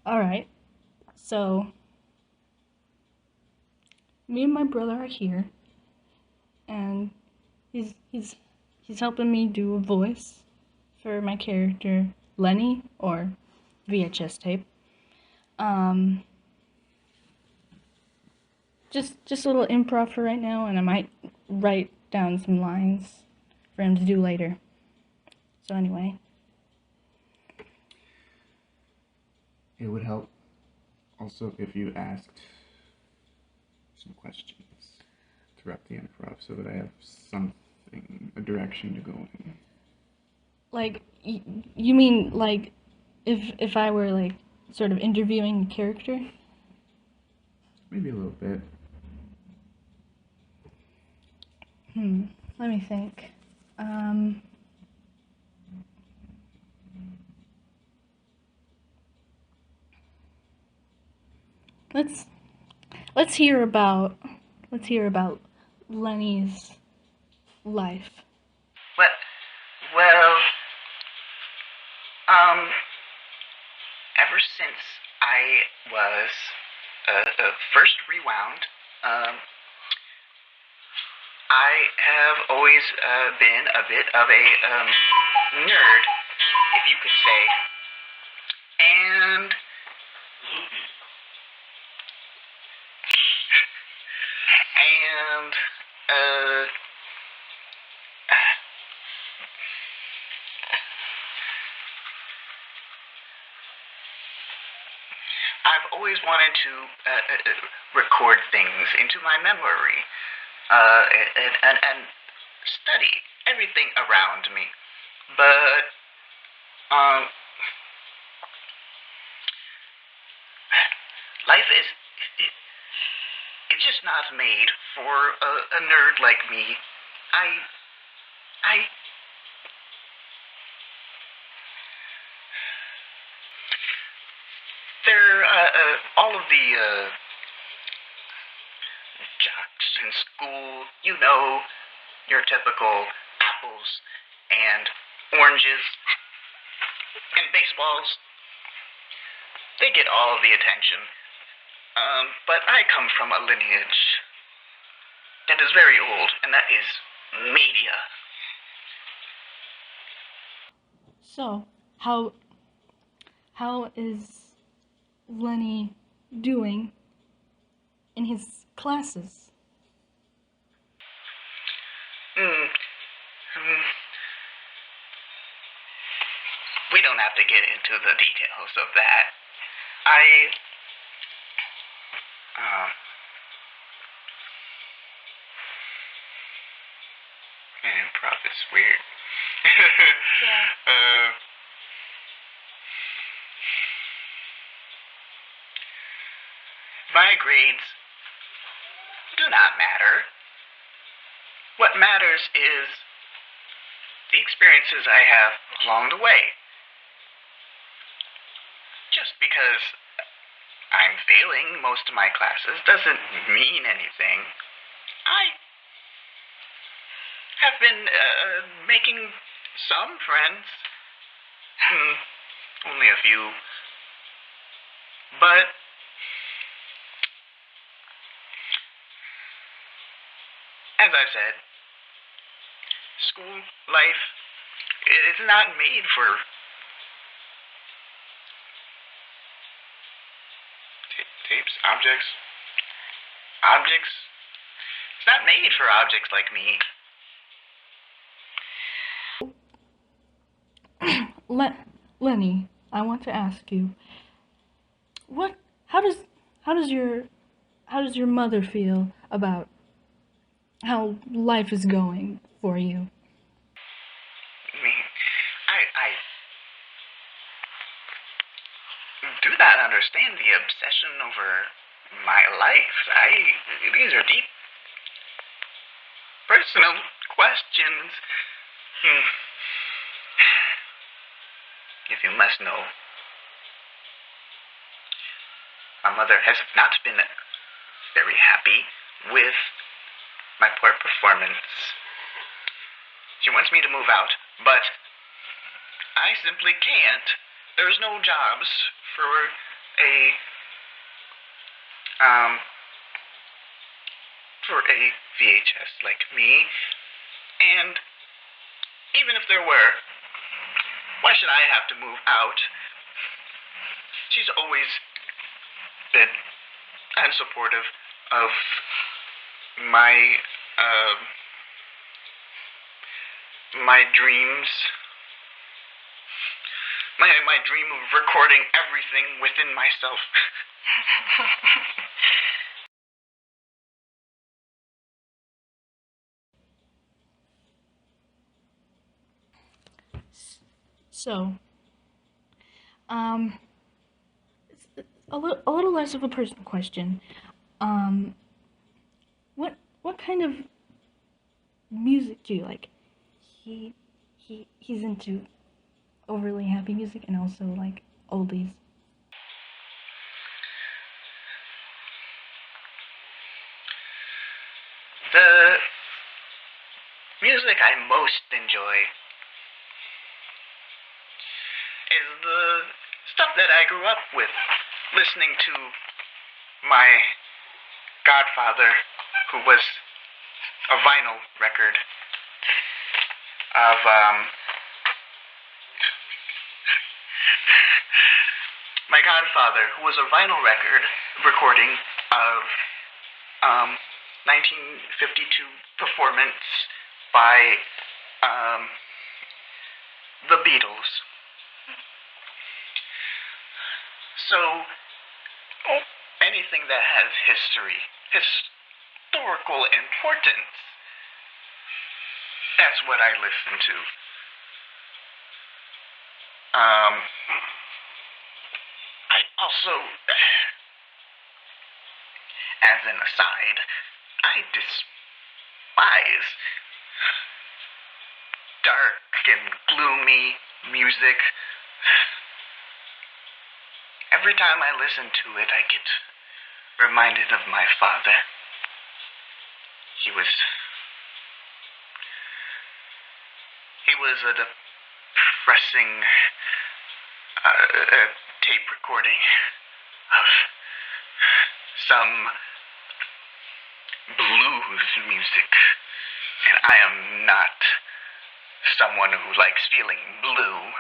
Alright, so me and my brother are here, and he's helping me do a voice for my character Lenny, or VHS Tape. Um, just a little improv for right now, and I might write down some lines for him to do later. So anyway. It would help also if you asked some questions throughout the improv so that I have something, a direction to go in. Like, you mean, like, if I were, like, sort of interviewing a character? Maybe a little bit. Let me think. Let's hear about Lenny's life. Well, ever since I was first rewound, I have always been a bit of a nerd, if you could say, and I've always wanted to record things into my memory and study everything around me. But life is it's just not made for a nerd like me. I There, all of the jocks in school, you know, your typical apples and oranges and baseballs, they get all of the attention. But I come from a lineage that is very old, and that is media. So, how is Lenny doing in his classes? We don't have to get into the details of that. Improv is weird. Yeah. My grades do not matter. What matters is the experiences I have along the way. Just because I'm failing most of my classes doesn't mean anything. I have been making some friends. Only a few. But as I said, school life is not made for tapes, objects. It's not made for objects like me. Lenny, I want to ask you, how does your mother feel about how life is going for you? I do not understand the obsession over my life. These are deep, personal questions. If you must know, my mother has not been very happy with my poor performance. She wants me to move out, but I simply can't. There's no jobs for for a VHS like me, and even if there were, why should I have to move out? She's always been unsupportive of my, my dreams. My dream of recording everything within myself. So, it's a little less of a personal question. What kind of music do you like? He's into overly happy music and also like oldies. The music I most enjoy is the stuff that I grew up with, listening to my godfather, who was a vinyl record of, my godfather, who was a vinyl record recording of, 1952 performance by, the Beatles. So, anything that has history, historical importance, that's what I listen to. I also, as an aside, I despise dark and gloomy music. Every time I listen to it, I get reminded of my father. He was a depressing tape recording of some blues music, and I am not someone who likes feeling blue.